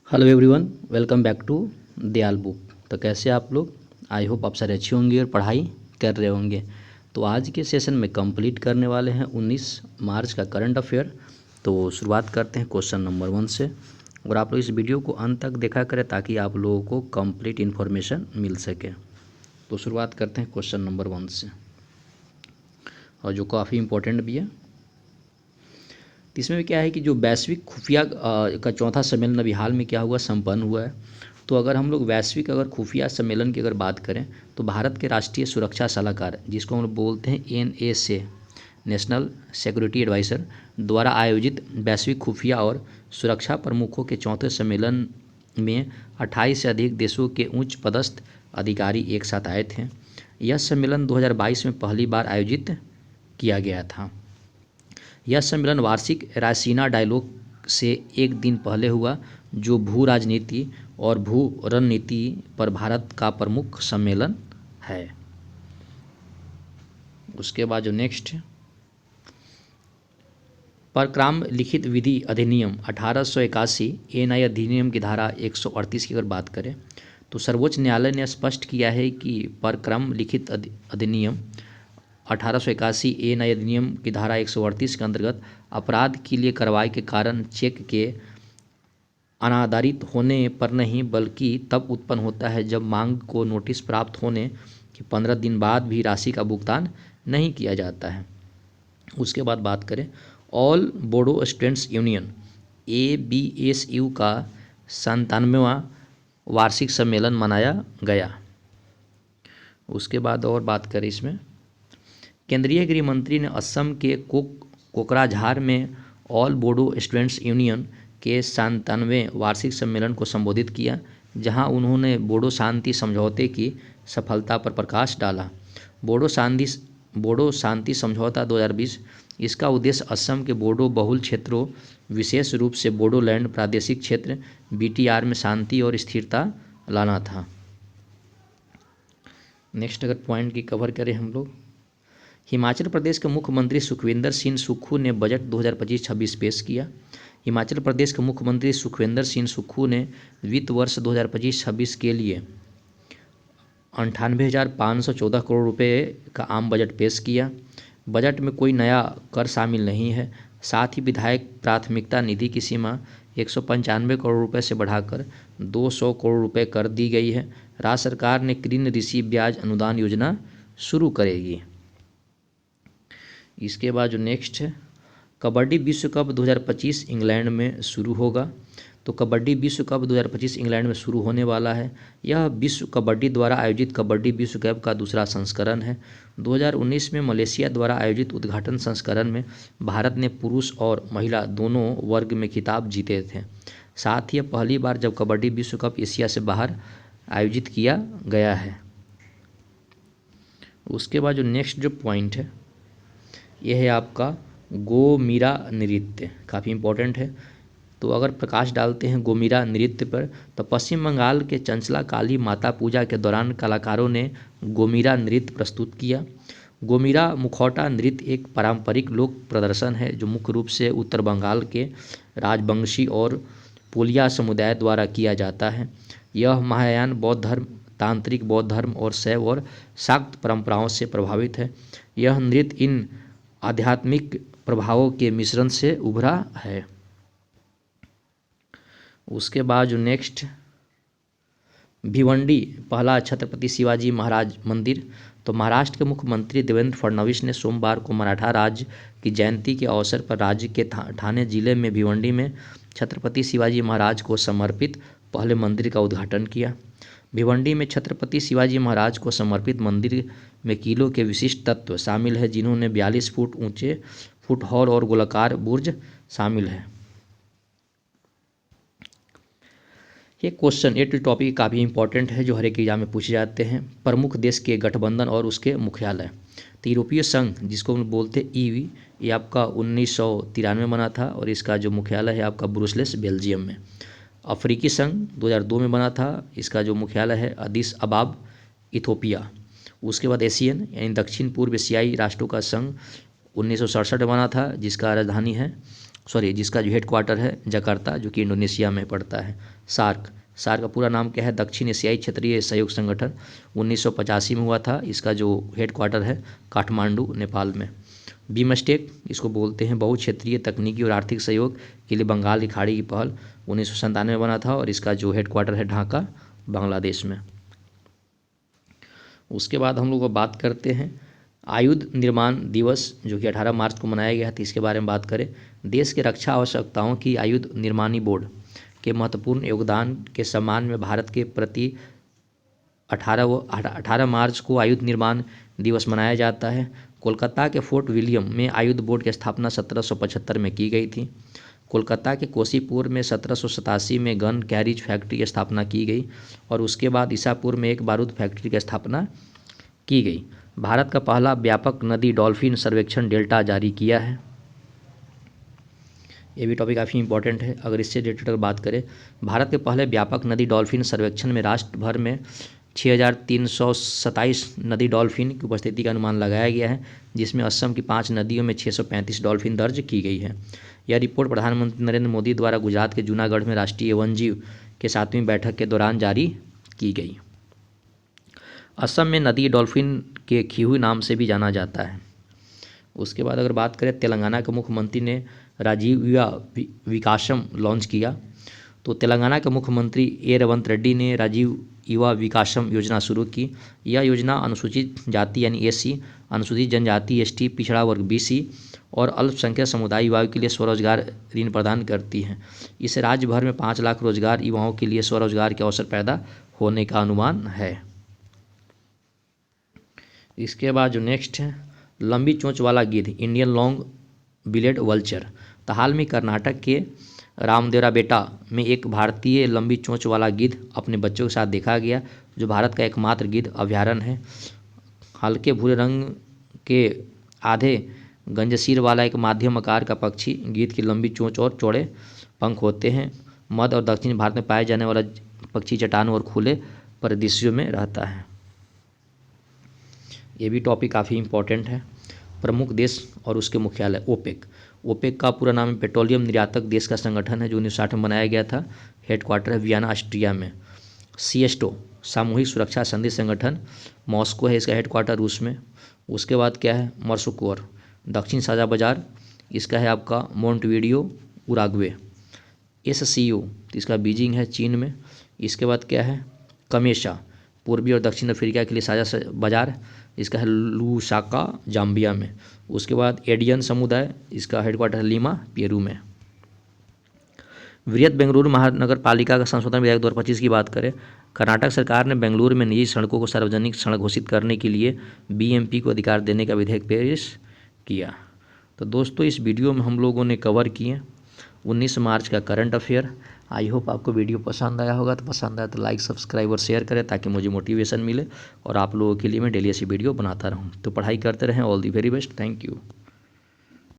Hello everyone, welcome back to Dayal book. तो कैसे आप लोग? आई होप आप सारे अच्छे होंगे और पढ़ाई कर रहे होंगे। तो आज के सेशन में कंप्लीट करने वाले हैं 19 मार्च का करंट अफेयर। तो शुरुआत करते हैं क्वेश्चन नंबर 1 से, और आप लोग इस वीडियो को अंत तक देखा करें ताकि आप लोगों को कंप्लीट इन्फॉर्मेशन मिल सके। तो शुरुआत करते हैं क्वेश्चन नंबर 1 से, और जो काफ़ी इम्पोर्टेंट भी है। तो इसमें भी क्या है कि जो वैश्विक खुफिया का चौथा सम्मेलन अभी हाल में क्या हुआ, संपन्न हुआ है। तो अगर हम लोग वैश्विक अगर खुफिया सम्मेलन की अगर बात करें तो भारत के राष्ट्रीय सुरक्षा सलाहकार, जिसको हम लोग बोलते हैं NSA, नेशनल सिक्योरिटी एडवाइज़र, द्वारा आयोजित वैश्विक खुफिया और सुरक्षा प्रमुखों के चौथे सम्मेलन में 28 से अधिक देशों के उच्च पदस्थ अधिकारी एक साथ आए थे। यह सम्मेलन 2022 में पहली बार आयोजित किया गया था। यह सम्मेलन वार्षिक रायसीना डायलॉग से एक दिन पहले हुआ, जो भू राजनीति और भू रणनीति पर भारत का प्रमुख सम्मेलन है। उसके बाद जो नेक्स्ट, परक्राम लिखित विधि अधिनियम 1881 NI अधिनियम की धारा 138 की अगर बात करें तो सर्वोच्च न्यायालय ने स्पष्ट किया है कि परक्रम लिखित अधिनियम 1881 NI अधिनियम की धारा 138 के अंतर्गत अपराध के लिए कार्रवाई के कारण चेक के अनादरित होने पर नहीं, बल्कि तब उत्पन्न होता है जब मांग को नोटिस प्राप्त होने के 15 दिन बाद भी राशि का भुगतान नहीं किया जाता है। उसके बाद बात करें, all Bodo students union ABSU का 97वां वार्षिक सम्मेलन मनाया गया। उसके बाद और बात करें, इसमें केंद्रीय गृह मंत्री ने असम के कोकराझार में ऑल बोडो स्टूडेंट्स यूनियन के 97वें वार्षिक सम्मेलन को संबोधित किया, जहां उन्होंने बोडो शांति समझौते की सफलता पर प्रकाश डाला। बोडो शांति समझौता 2020, इसका उद्देश्य असम के बोडो बहुल क्षेत्रों, विशेष रूप से बोडोलैंड प्रादेशिक क्षेत्र BTR में शांति और स्थिरता लाना था। नेक्स्ट अगर पॉइंट की कवर करें हम लोग, हिमाचल प्रदेश के मुख्यमंत्री सुखविंदर सिंह सुक्खू ने बजट 2025-26 पेश किया। हिमाचल प्रदेश के मुख्यमंत्री सुखविंदर सिंह सुक्खू ने वित्त वर्ष 2025-26 के लिए 98,514 करोड़ रुपए का आम बजट पेश किया। बजट में कोई नया कर शामिल नहीं है। साथ ही विधायक प्राथमिकता निधि की सीमा 195 करोड़ रुपए से बढ़ाकर 200 करोड़ रुपए कर दी गई है। राज्य सरकार ने ऋण ऋषि ब्याज अनुदान योजना शुरू करेगी। इसके बाद जो नेक्स्ट है, कबड्डी विश्व कप 2025 इंग्लैंड में शुरू होगा। तो कबड्डी विश्व कप 2025 इंग्लैंड में शुरू होने वाला है। यह विश्व कबड्डी द्वारा आयोजित कबड्डी विश्व कप का दूसरा संस्करण है। 2019 में मलेशिया द्वारा आयोजित उद्घाटन संस्करण में भारत ने पुरुष और महिला दोनों वर्ग में खिताब जीते थे। साथ ही यह पहली बार जब कबड्डी विश्व कप एशिया से बाहर आयोजित किया गया है। उसके बाद जो नेक्स्ट जो पॉइंट है, यह है आपका गोमीरा नृत्य, काफ़ी इम्पोर्टेंट है। तो अगर प्रकाश डालते हैं गोमीरा नृत्य पर, तो पश्चिम बंगाल के चंचला काली माता पूजा के दौरान कलाकारों ने गोमीरा नृत्य प्रस्तुत किया। गोमीरा मुखौटा नृत्य एक पारंपरिक लोक प्रदर्शन है जो मुख्य रूप से उत्तर बंगाल के राजवंशी और पुलिया समुदाय द्वारा किया जाता है। यह महायान बौद्ध धर्म, तांत्रिक बौद्ध धर्म और शैव और शाक्त परंपराओं से प्रभावित है। यह नृत्य इन आध्यात्मिक प्रभावों के मिश्रण से उभरा है। उसके बाद जो नेक्स्ट, भिवंडी पहला छत्रपति शिवाजी महाराज मंदिर। तो महाराष्ट्र के मुख्यमंत्री देवेंद्र फडणवीस ने सोमवार को मराठा राज्य की जयंती के अवसर पर राज्य के ठाणे जिले में भिवंडी में छत्रपति शिवाजी महाराज को समर्पित पहले मंदिर का उद्घाटन किया। भिवंडी में छत्रपति शिवाजी महाराज को समर्पित मंदिर में किलों के विशिष्ट तत्व शामिल है, जिन्होंने 42 फुट ऊंचे फुट हॉल और गोलाकार बुर्ज शामिल है। ये क्वेश्चन ए टू टॉपिक काफ़ी इंपॉर्टेंट है, जो हर एक एग्जाम में पूछे जाते हैं। प्रमुख देश के गठबंधन और उसके मुख्यालय। तो यूरोपीय संघ, जिसको हम बोलते हैं EU, ये आपका 1993 में बना था और इसका जो मुख्यालय है आपका ब्रुसेल्स बेल्जियम में। अफ्रीकी संघ 2002 में बना था, इसका जो मुख्यालय है अदिस अबाब इथोपिया। उसके बाद एशियन यानी दक्षिण पूर्व एशियाई राष्ट्रों का संघ 1967 में बना था, जिसका राजधानी है जिसका जो हेड क्वार्टर है जकार्ता, जो कि इंडोनेशिया में पड़ता है। सार्क का पूरा नाम क्या है? दक्षिण एशियाई क्षेत्रीय सहयोग संगठन। 1985 में हुआ था। इसका जो हेड क्वार्टर है काठमांडू, नेपाल में। बीमस्टेक इसको बोलते हैं, बहुक्षेत्रीय तकनीकी और आर्थिक सहयोग के लिए बंगाल की खाड़ी की पहल। 1997 में बना था और इसका जो हेड क्वार्टर है ढाका, बांग्लादेश में। उसके बाद हम लोग बात करते हैं आयुध निर्माण दिवस, जो कि 18 मार्च को मनाया गया था। इसके बारे में बात करें, देश के रक्षा आवश्यकताओं की आयुध निर्माणी बोर्ड के महत्वपूर्ण योगदान के सम्मान में भारत के प्रति 18 मार्च को आयुध निर्माण दिवस मनाया जाता है। कोलकाता के फोर्ट विलियम में आयुध बोर्ड की स्थापना 1775 में की गई थी। कोलकाता के कोसीपुर में 1787 में गन कैरिज फैक्ट्री की स्थापना की गई और उसके बाद ईसापुर में एक बारूद फैक्ट्री की स्थापना की गई। भारत का पहला व्यापक नदी डॉल्फिन सर्वेक्षण डेल्टा जारी किया है। ये भी टॉपिक काफ़ी इंपॉर्टेंट है। अगर इससे रिलेटेड अगर बात करें, भारत के पहले व्यापक नदी डॉल्फिन सर्वेक्षण में राष्ट्र भर में 6327 नदी डॉल्फिन की उपस्थिति का अनुमान लगाया गया है, जिसमें असम की 5 नदियों में 635 डॉल्फिन दर्ज की गई है। यह रिपोर्ट प्रधानमंत्री नरेंद्र मोदी द्वारा गुजरात के जूनागढ़ में राष्ट्रीय वन्यजीव के 7वीं बैठक के दौरान जारी की गई। असम में नदी डॉल्फिन के खिहु नाम से भी जाना जाता है। उसके बाद अगर बात करें, तेलंगाना के मुख्यमंत्री ने राजीव युवा विकासम लॉन्च किया। तो तेलंगाना के मुख्यमंत्री ए रेवंत रेड्डी ने राजीव युवा विकासम योजना शुरू की। यह योजना अनुसूचित जाति यानी एससी, अनुसूचित जनजाति एसटी, पिछड़ा वर्ग बीसी और अल्पसंख्यक समुदाय युवाओं के लिए स्वरोजगार ऋण प्रदान करती है। इससे राज्य भर में 5 लाख रोजगार युवाओं के लिए स्वरोजगार के अवसर पैदा होने का अनुमान है। इसके बाद जो नेक्स्ट है, लंबी चोंच वाला गिद्ध, इंडियन लॉन्ग बिलेड वल्चर। तो हाल में कर्नाटक के रामदेवराबेटा में एक भारतीय लंबी चोंच वाला गिद्ध अपने बच्चों के साथ देखा गया, जो भारत का एकमात्र गिद्ध अभयारण्य है। हल्के भूरे रंग के आधे गंजसीर वाला एक माध्यम आकार का पक्षी, गिद्ध की लंबी चोंच और चौड़े पंख होते हैं। मध्य और दक्षिण भारत में पाए जाने वाला पक्षी चट्टानों और खुले परिदृश्यों में रहता है। ये भी टॉपिक काफ़ी इंपॉर्टेंट है। प्रमुख देश और उसके मुख्यालय। ओपेक का पूरा नाम पेट्रोलियम निर्यातक देश का संगठन है, जो 1960 में बनाया गया था। हेडक्वार्टर है वियना, ऑस्ट्रिया में। सीएसटो सामूहिक सुरक्षा संधि संगठन, मॉस्को है इसका हेडक्वार्टर, रूस में। उसके बाद क्या है, मर्सोकोर दक्षिण साझा बाजार, इसका है आपका मोंटवीडियो, उराग्वे। एससीओ इसका बीजिंग है, चीन में। इसके बाद क्या है, कमेशा पूर्वी और दक्षिण अफ्रीका के लिए साझा बाजार, इसका है लूसाका, जाम्बिया में। उसके बाद एडियन समुदाय, इसका हेडक्वार्टर है लीमा, पेरू में। वृहद बेंगलुरु महानगर पालिका का संशोधन विधेयक 2025 की बात करें, कर्नाटक सरकार ने बेंगलुरु में निजी सड़कों को सार्वजनिक सड़क घोषित करने के लिए बीएमपी को अधिकार देने का विधेयक पेश किया। तो दोस्तों, इस वीडियो में हम लोगों ने कवर किए 19 मार्च का करंट अफेयर। आई होप आपको वीडियो पसंद आया होगा। तो पसंद आया तो लाइक, सब्सक्राइब और शेयर करें, ताकि मुझे मोटिवेशन मिले और आप लोगों के लिए मैं डेली ऐसी वीडियो बनाता रहूं। तो पढ़ाई करते रहें। All the very best. Thank you.